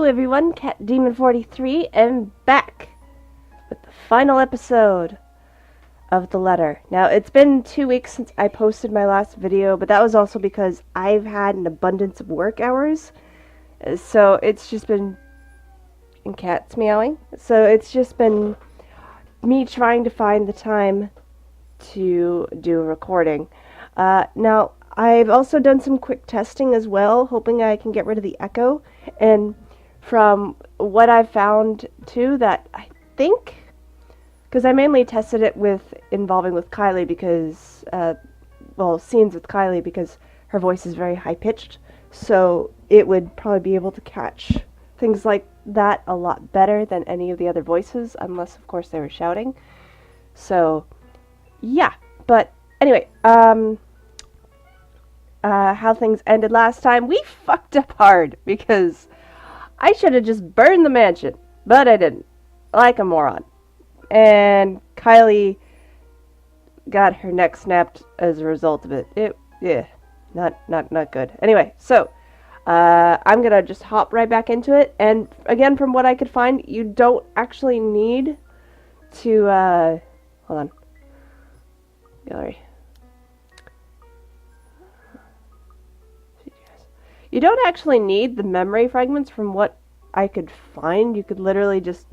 everyone, Cat Demon 43 and back with the final episode of the letter. Now, it's been 2 weeks since I posted my last video, but that was also because I've had an abundance of work hours. So it's just been... and cats meowing. So it's just been me trying to find the time to do a recording. Now, I've also done some quick testing as well, hoping I can get rid of the echo. And from what I've found, too, that I think... because I mainly tested it involving with Kylie because... scenes with Kylie because her voice is very high-pitched. So it would probably be able to catch things like that a lot better than any of the other voices, unless, of course, they were shouting. So, yeah. But, anyway, how things ended last time, we fucked up hard, because I should have just burned the mansion, but I didn't, like a moron. And Kylie got her neck snapped as a result of it. Not good. Anyway, so, I'm gonna just hop right back into it, and again, from what I could find, you don't actually need to, hold on. Gallery. You don't actually need the memory fragments from what I could find. You could literally just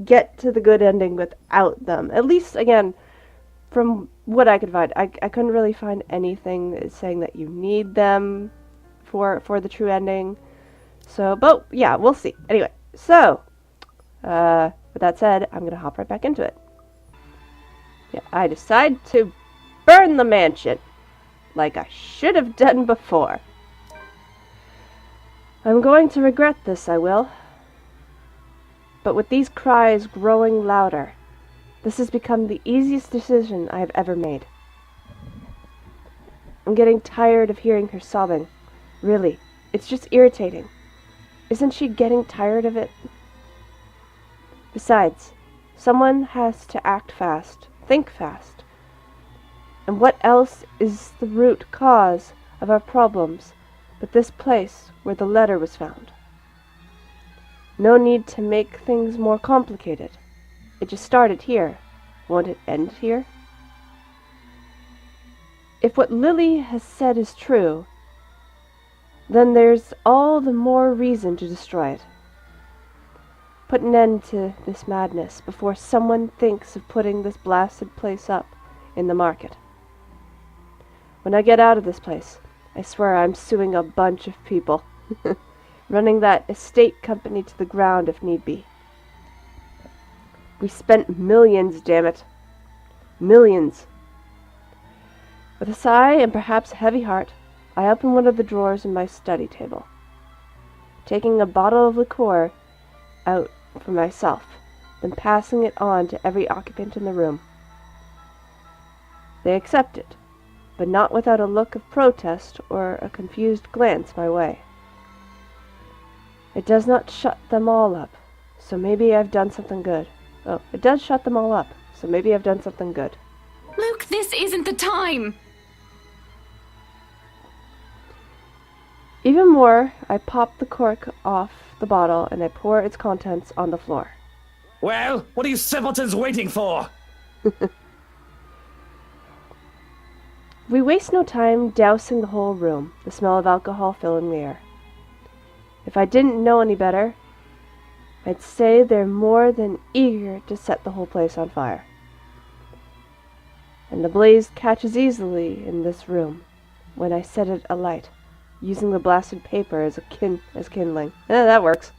get to the good ending without them. At least, again, from what I could find. I couldn't really find anything saying that you need them for the true ending. So, but, yeah, we'll see. Anyway, so, with that said, I'm going to hop right back into it. Yeah, I decide to burn the mansion, like I should have done before. I'm going to regret this, I will. But with these cries growing louder, this has become the easiest decision I have ever made. I'm getting tired of hearing her sobbing. Really, it's just irritating. Isn't she getting tired of it? Besides, someone has to act fast, think fast. And what else is the root cause of our problems but this place where the letter was found? No need to make things more complicated. It just started here. Won't it end here? If what Lily has said is true, then there's all the more reason to destroy it. Put an end to this madness before someone thinks of putting this blasted place up in the market. When I get out of this place, I swear I'm suing a bunch of people. Running that estate company to the ground if need be. We spent millions, damn it. Millions. With a sigh and perhaps a heavy heart, I open one of the drawers in my study table, taking a bottle of liqueur out for myself, then passing it on to every occupant in the room. They accept it, but not without a look of protest or a confused glance my way. It does not shut them all up, so maybe I've done something good. Oh, it does shut them all up, so maybe I've done something good. Luke, this isn't the time! Even more, I pop the cork off the bottle and I pour its contents on the floor. Well, what are you simpletons waiting for? We waste no time dousing the whole room, the smell of alcohol filling the air. If I didn't know any better, I'd say they're more than eager to set the whole place on fire. And the blaze catches easily in this room when I set it alight, using the blasted paper as kindling. That works.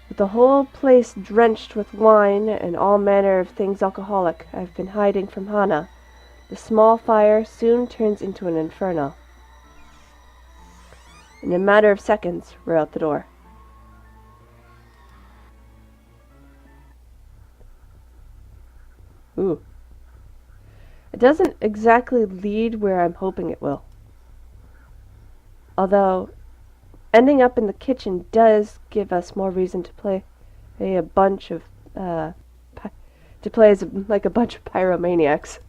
With the whole place drenched with wine and all manner of things alcoholic I've been hiding from Hannah, the small fire soon turns into an inferno. In a matter of seconds, we're out the door. Ooh. It doesn't exactly lead where I'm hoping it will. Although, ending up in the kitchen does give us more reason to play a bunch of, like a bunch of pyromaniacs.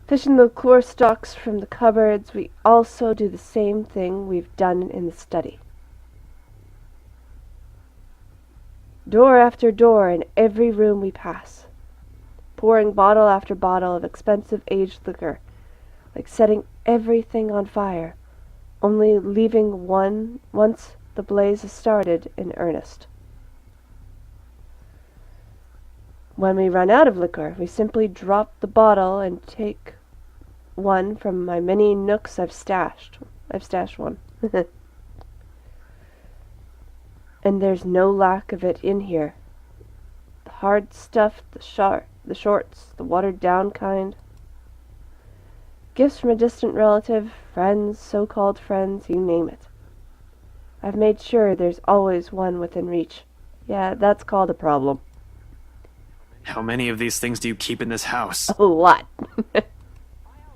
Fishing the core stalks from the cupboards, we also do the same thing we've done in the study. door after door in every room we pass, pouring bottle after bottle of expensive aged liquor, like setting everything on fire, only leaving one once the blaze is started in earnest. When we run out of liquor, we simply drop the bottle and take one from my many nooks I've stashed. I've stashed one. And there's no lack of it in here. The hard stuff, the shorts, the watered-down kind. Gifts from a distant relative, friends, so-called friends, you name it. I've made sure there's always one within reach. Yeah, that's called a problem. How many of these things do you keep in this house? A lot.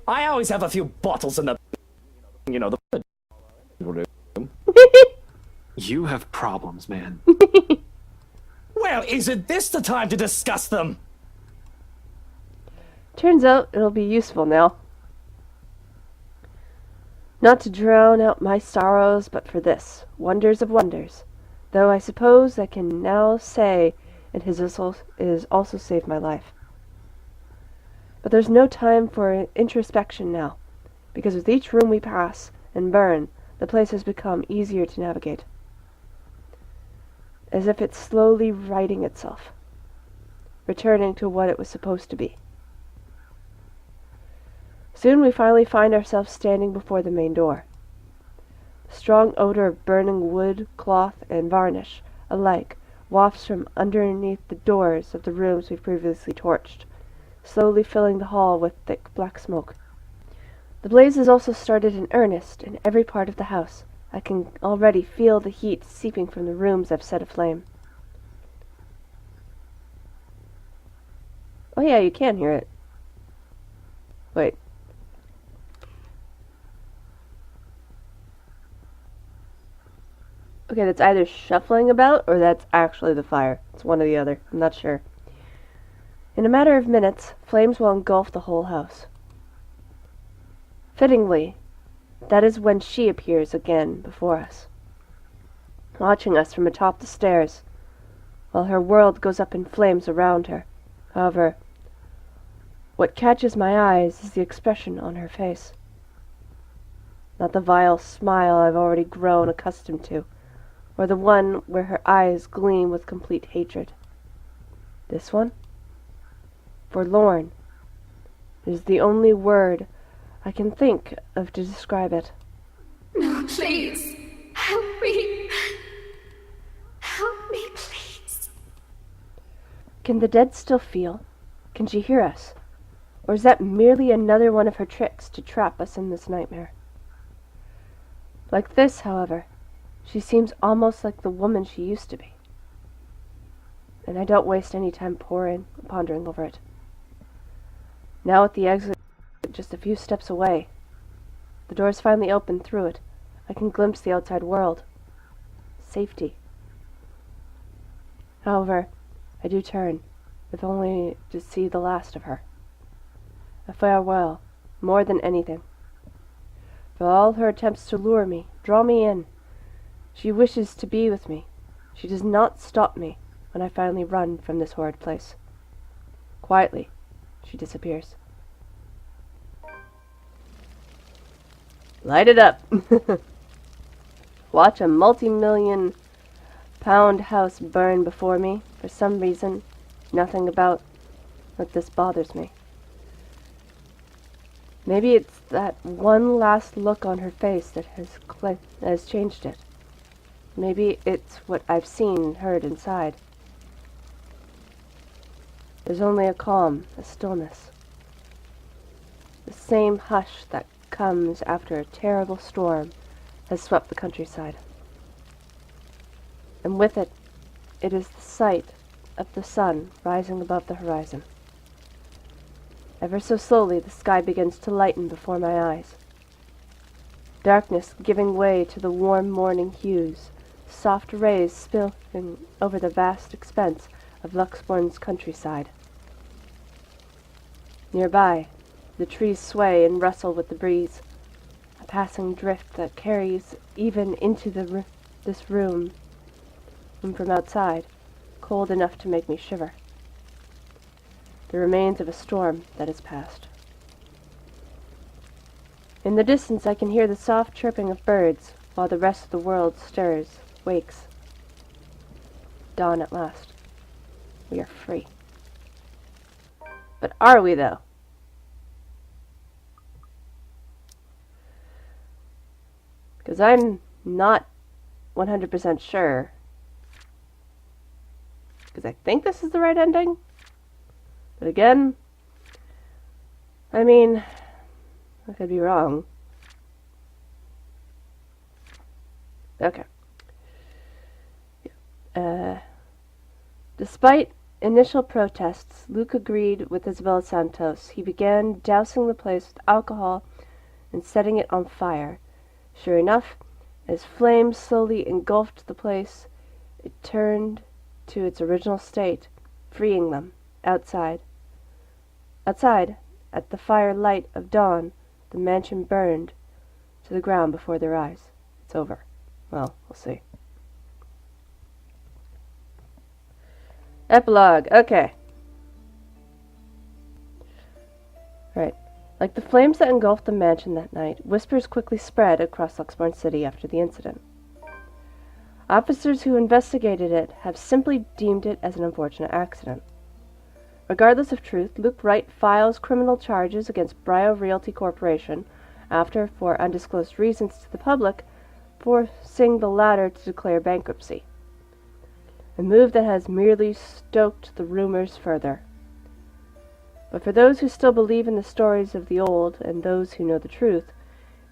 I always have a few bottles in the... the room. You have problems, man. Well, isn't this the time to discuss them? Turns out it'll be useful now. Not to drown out my sorrows, but for this, wonders of wonders. Though I suppose I can now say it has also saved my life. But there's no time for introspection now, because with each room we pass and burn, the place has become easier to navigate. As if it's slowly righting itself, returning to what it was supposed to be. Soon we finally find ourselves standing before the main door. The strong odor of burning wood, cloth, and varnish alike wafts from underneath the doors of the rooms we've previously torched, slowly filling the hall with thick black smoke. The blaze has also started in earnest in every part of the house. I can already feel the heat seeping from the rooms I've set aflame. Oh yeah, you can hear it. Wait. Okay, that's either shuffling about or that's actually the fire. It's one or the other. I'm not sure. In a matter of minutes, flames will engulf the whole house. Fittingly, that is when she appears again before us, watching us from atop the stairs, while her world goes up in flames around her. However, what catches my eyes is the expression on her face. Not the vile smile I've already grown accustomed to, or the one where her eyes gleam with complete hatred. This one? Forlorn is the only word I can think of to describe it. No, please. Help me. Help me, please. Can the dead still feel? Can she hear us? Or is that merely another one of her tricks to trap us in this nightmare? Like this, however, she seems almost like the woman she used to be. And I don't waste any time pondering over it. Now at the exit, just a few steps away, the doors finally open through it. I can glimpse the outside world. Safety. However, I do turn, if only to see the last of her. A farewell, more than anything. For all her attempts to lure me, draw me in, she wishes to be with me. She does not stop me when I finally run from this horrid place. Quietly, she disappears. Light it up! Watch a multi-million-pound house burn before me. For some reason, nothing about this bothers me. Maybe it's that one last look on her face that has changed it. Maybe it's what I've seen, heard inside. There's only a calm, a stillness. The same hush that comes after a terrible storm has swept the countryside. And with it, it is the sight of the sun rising above the horizon. Ever so slowly, the sky begins to lighten before my eyes. Darkness giving way to the warm morning hues, soft rays spilling over the vast expanse of Luxbourne's countryside. Nearby, the trees sway and rustle with the breeze, a passing drift that carries even into this room from outside, cold enough to make me shiver. The remains of a storm that has passed. In the distance I can hear the soft chirping of birds, while the rest of the world stirs, wakes. Dawn at last. We are free. But are we, though? Because I'm not 100% sure. Because I think this is the right ending. But again, I mean, I could be wrong. Okay. Despite initial protests, Luke agreed with Isabella Santos. He began dousing the place with alcohol and setting it on fire. Sure enough, as flames slowly engulfed the place, it turned to its original state, freeing them outside. Outside, at the firelight of dawn, the mansion burned to the ground before their eyes. It's over. Well, we'll see. Epilogue. Okay. Right. Like the flames that engulfed the mansion that night, whispers quickly spread across Luxmorn City after the incident. Officers who investigated it have simply deemed it as an unfortunate accident. Regardless of truth, Luke Wright files criminal charges against Brio Realty Corporation after, for undisclosed reasons to the public, forcing the latter to declare bankruptcy. A move that has merely stoked the rumors further. But for those who still believe in the stories of the old and those who know the truth,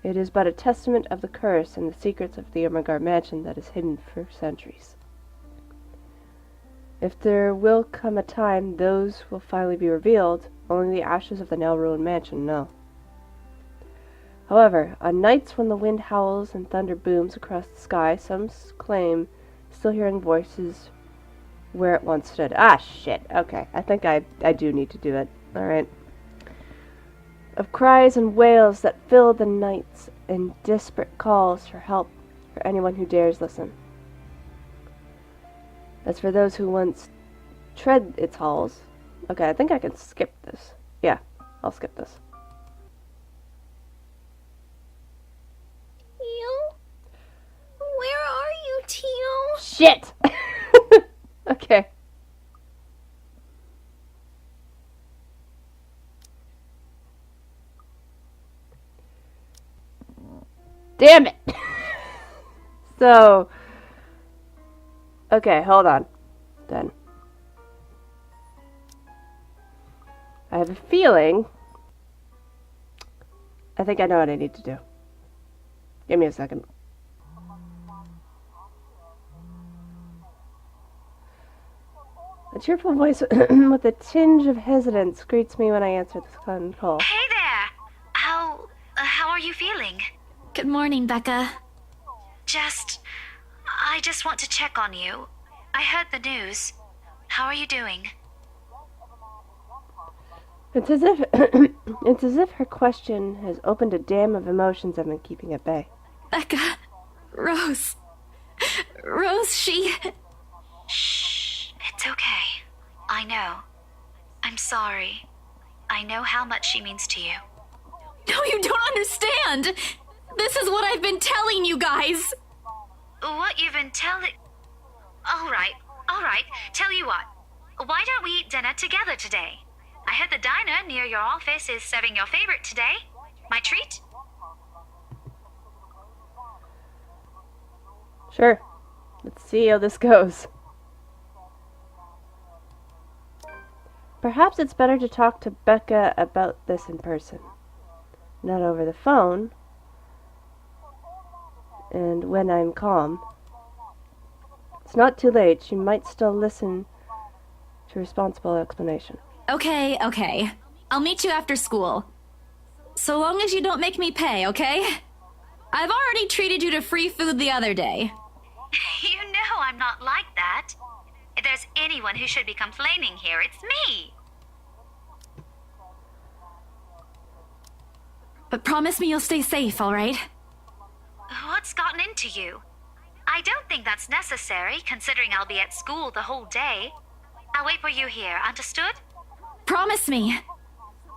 it is but a testament of the curse and the secrets of the Ermengarde mansion that is hidden for centuries. If there will come a time those will finally be revealed, only the ashes of the now-ruined mansion know. However, on nights when the wind howls and thunder booms across the sky, some claim still hearing voices where it once stood. Ah, shit. Okay, I think I do need to do it. Alright. Of cries and wails that fill the nights and desperate calls for help for anyone who dares listen. As for those who once tread its halls... Okay, I think I can skip this. Yeah, I'll skip this. Teal? Where are you, Teal? Shit! Okay. Damn it! So... Okay, hold on. Then. I have a feeling... I think I know what I need to do. Give me a second. A cheerful voice with a tinge of hesitance greets me when I answer this phone call. Hey there! How are you feeling? Good morning, Becca. I just want to check on you. I heard the news. How are you doing? It's as if her question has opened a dam of emotions I've been keeping at bay. Becca. Rose, she... Shh. It's okay. I know. I'm sorry. I know how much she means to you. No, you don't understand! This is what I've been telling you guys! What you've been telling... All right. Tell you what. Why don't we eat dinner together today? I heard the diner near your office is serving your favorite today. My treat? Sure. Let's see how this goes. Perhaps it's better to talk to Becca about this in person. Not over the phone. And when I'm calm. It's not too late. She might still listen to responsible explanation. Okay. I'll meet you after school. So long as you don't make me pay, okay? I've already treated you to free food the other day. You know I'm not like that. If there's anyone who should be complaining here, it's me. But promise me you'll stay safe, all right? What's gotten into you? I don't think that's necessary, considering I'll be at school the whole day. I'll wait for you here, understood? Promise me.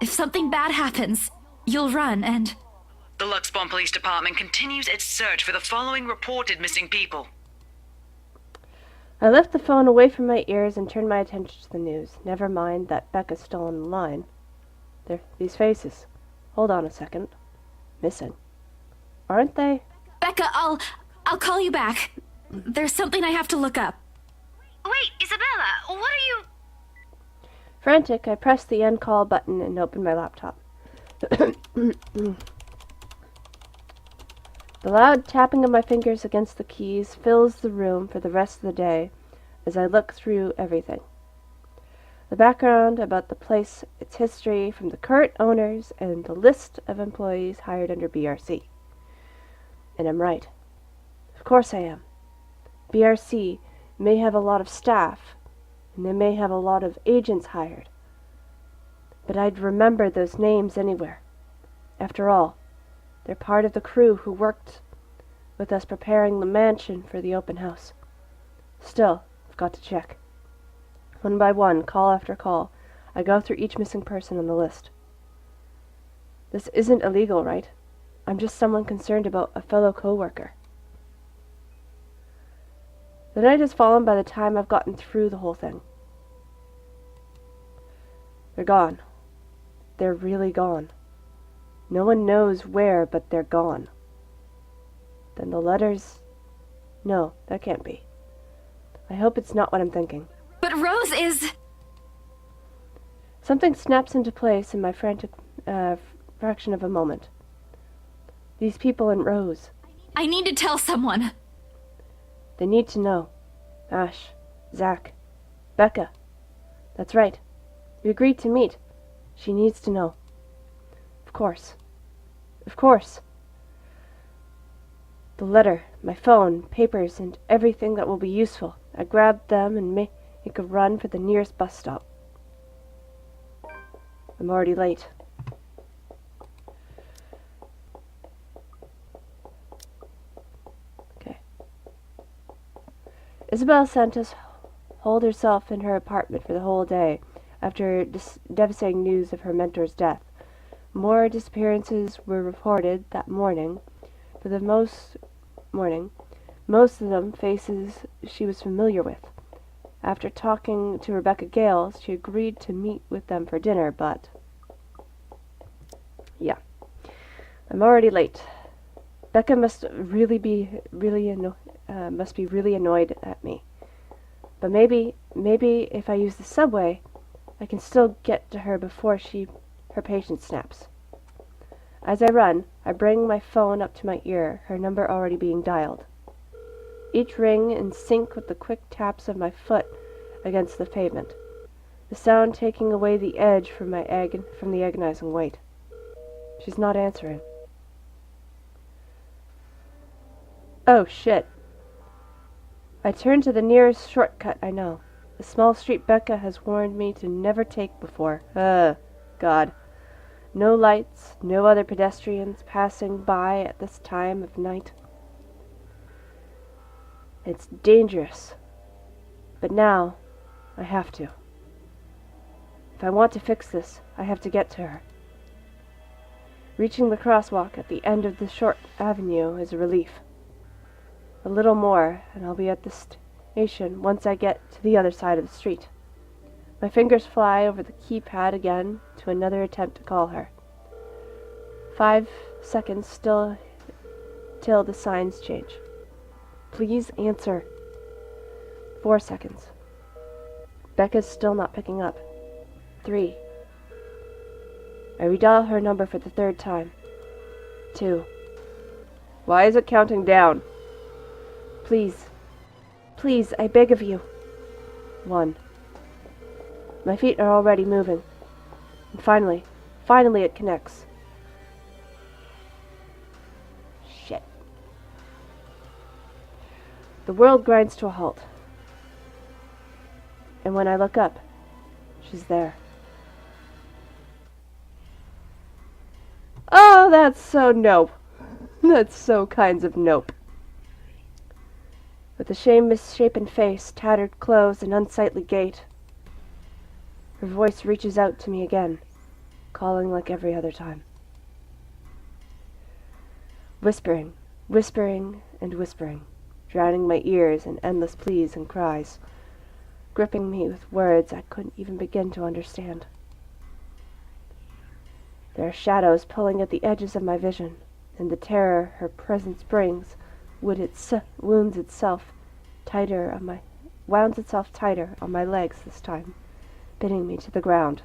If something bad happens, you'll run and... The Luxbon Police Department continues its search for the following reported missing people. I left the phone away from my ears and turned my attention to the news. Never mind that Becca's still on the line. These faces. Hold on a second. Missing. Aren't they? Becca, I'll call you back. There's something I have to look up. Wait, Isabella, what are you... Frantic, I pressed the end call button and opened my laptop. The loud tapping of my fingers against the keys fills the room for the rest of the day as I look through everything. The background about the place, its history, from the current owners, and the list of employees hired under BRC. And I'm right. Of course I am. BRC may have a lot of staff, and they may have a lot of agents hired. But I'd remember those names anywhere. After all, they're part of the crew who worked with us preparing the mansion for the open house. Still, I've got to check. One by one, call after call, I go through each missing person on the list. This isn't illegal, right? I'm just someone concerned about a fellow co-worker. The night has fallen by the time I've gotten through the whole thing. They're gone. They're really gone. No one knows where, but they're gone. Then the letters... No, that can't be. I hope it's not what I'm thinking. But Rose is... Something snaps into place in my frantic fraction of a moment. These people in Rose. I need to tell someone. They need to know. Ash, Zach, Becca. That's right. We agreed to meet. She needs to know. Of course. Of course. The letter, my phone, papers, and everything that will be useful. I grabbed them and make a run for the nearest bus stop. I'm already late. Okay. Isabella Santos holed herself in her apartment for the whole day after devastating news of her mentor's death. More disappearances were reported that morning. For the most of them faces she was familiar with. After talking to Rebecca Gale, she agreed to meet with them for dinner, but... Yeah. I'm already late. Becca must be really annoyed at me. But maybe if I use the subway, I can still get to her before her patience snaps. As I run, I bring my phone up to my ear, her number already being dialed. Each ring in sync with the quick taps of my foot against the pavement, the sound taking away the edge from the agonizing wait. She's not answering. Oh, shit. I turn to the nearest shortcut I know, a small street Becca has warned me to never take before. God. No lights, no other pedestrians passing by at this time of night. It's dangerous. But now, I have to. If I want to fix this, I have to get to her. Reaching the crosswalk at the end of the short avenue is a relief. A little more, and I'll be at the station once I get to the other side of the street. My fingers fly over the keypad again to another attempt to call her. 5 seconds still till the signs change. Please answer. 4 seconds. Becca's still not picking up. 3. I redial her number for the 3rd time. 2. Why is it counting down? Please. Please, I beg of you. 1. My feet are already moving. And finally it connects. Shit. The world grinds to a halt. And when I look up, she's there. Oh, that's so nope. That's so kinds of nope. with a misshapen face, tattered clothes, and unsightly gait. Her voice reaches out to me again, calling like every other time. Whispering, whispering, and whispering, drowning my ears in endless pleas and cries, gripping me with words I couldn't even begin to understand. There are shadows pulling at the edges of my vision, and the terror her presence brings wounds itself tighter on my legs this time, pinning me to the ground.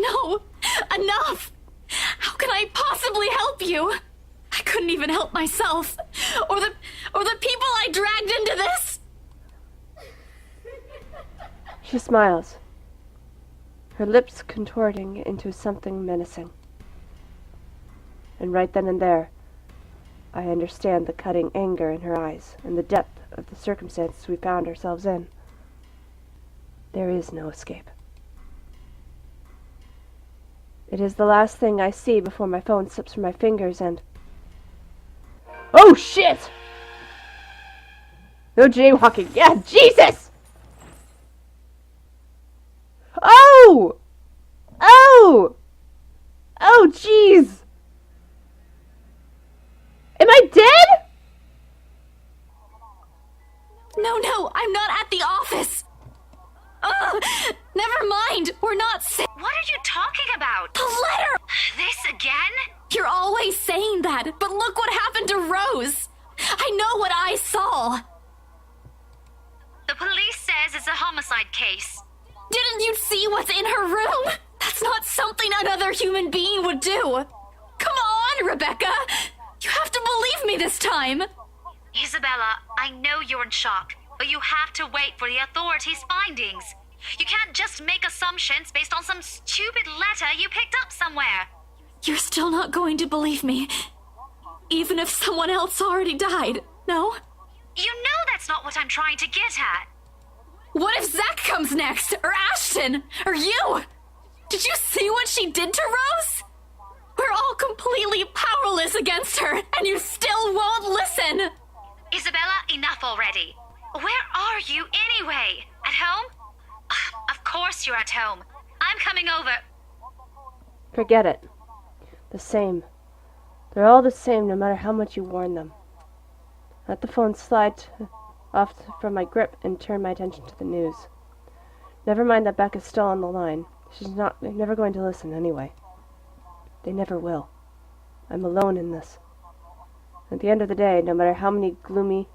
No! Enough! How can I possibly help you? I couldn't even help myself. Or the people I dragged into this! She smiles, her lips contorting into something menacing. And right then and there, I understand the cutting anger in her eyes and the depth of the circumstances we found ourselves in. There is no escape. It is the last thing I see before my phone slips from my fingers and... Oh, shit! No jaywalking. Yeah, Jesus! Oh! Oh! Oh, jeez! Am I dead? No, I'm not at the office! Ugh! Never mind, we're not sick. What are you talking about? The letter! This again? You're always saying that, but look what happened to Rose! I know what I saw! The police says it's a homicide case. Didn't you see what's in her room? That's not something another human being would do! Come on, Rebecca! You have to believe me this time! Isabella, I know you're in shock, but you have to wait for the authorities' findings. You can't just make assumptions based on some stupid letter you picked up somewhere. You're still not going to believe me, even if someone else already died, no? You know that's not what I'm trying to get at. What if Zach comes next? Or Ashton? Or you? Did you see what she did to Rose? We're all completely powerless against her, and you still won't listen! Isabella, enough already. Where are you anyway? At home? Of course you're at home. I'm coming over. Forget it. The same. They're all the same no matter how much you warn them. Let the phone slide off from my grip and turn my attention to the news. Never mind that Becca's still on the line. They're never going to listen anyway. They never will. I'm alone in this. At the end of the day, no matter how gloomy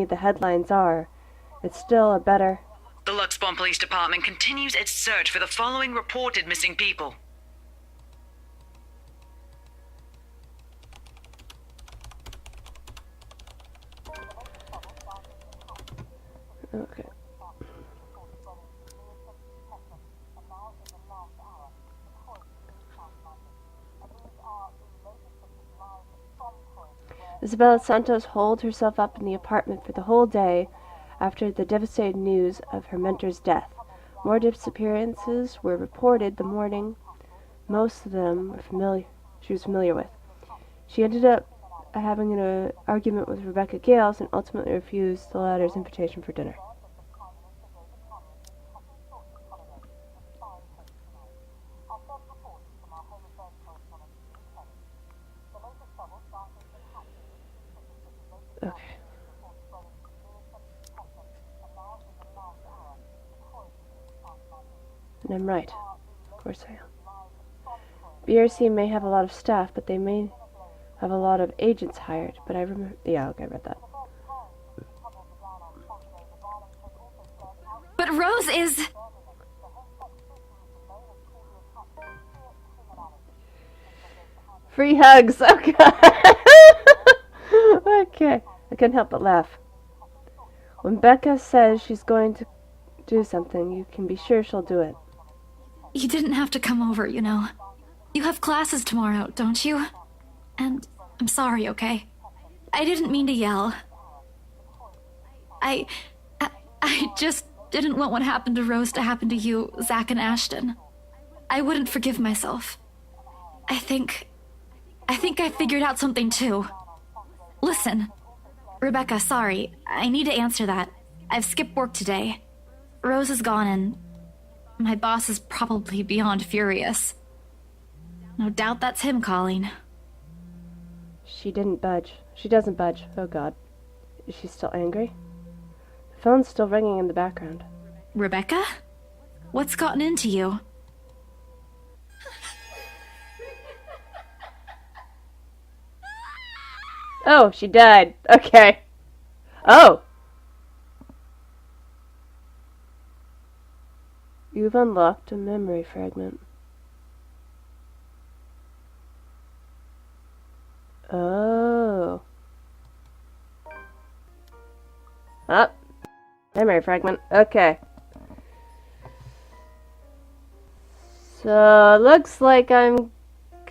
the headlines are, it's still a better... The Luxbon Police Department continues its search for the following reported missing people. Okay. Isabella Santos holed herself up in the apartment for the whole day after the devastating news of her mentor's death. More disappearances were reported the morning. Most of them she was familiar with. She ended up having an argument with Rebecca Gales and ultimately refused the latter's invitation for dinner. Okay. And I'm right. Of course I am. BRC may have a lot of staff, but they may have a lot of agents hired. But I remember... Yeah, okay, I read that. But Rose is... Free hugs! Oh, God. Okay. I couldn't help but laugh. When Becca says she's going to do something, you can be sure she'll do it. You didn't have to come over, you know. You have classes tomorrow, don't you? And I'm sorry, okay? I didn't mean to yell. I just didn't want what happened to Rose to happen to you, Zach and Ashton. I wouldn't forgive myself. I think I figured out something too. Listen. Rebecca, sorry. I need to answer that. I've skipped work today. Rose is gone and my boss is probably beyond furious. No doubt that's him calling. She didn't budge. She doesn't budge. Oh god. Is she still angry? The phone's still ringing in the background. Rebecca? What's gotten into you? Oh, she died. Okay. Oh! You've unlocked a memory fragment. Oh. Up. Memory fragment. Okay. So, looks like I'm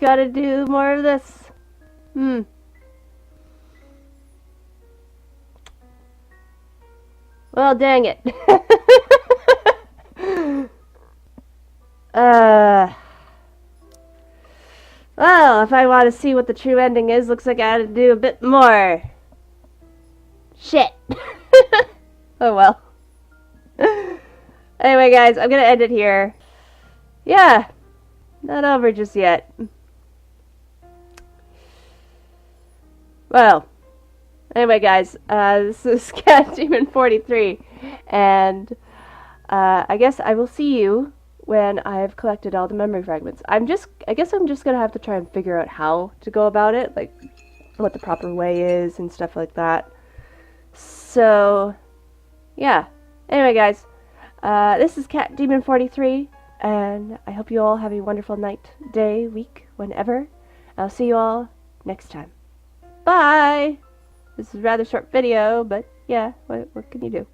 gotta do more of this. Well, dang it. Well, if I want to see what the true ending is, looks like I gotta do a bit more. Shit. Oh well. Anyway, guys, I'm gonna end it here. Yeah, not over just yet. Well, anyway, guys, this is Cat Demon 43, and I guess I will see you when I've collected all the memory fragments. I guess I'm just gonna have to try and figure out how to go about it, like what the proper way is and stuff like that. So, yeah. Anyway, guys, this is Cat Demon 43, and I hope you all have a wonderful night, day, week, whenever. I'll see you all next time. Bye! This is a rather short video, but yeah, what can you do?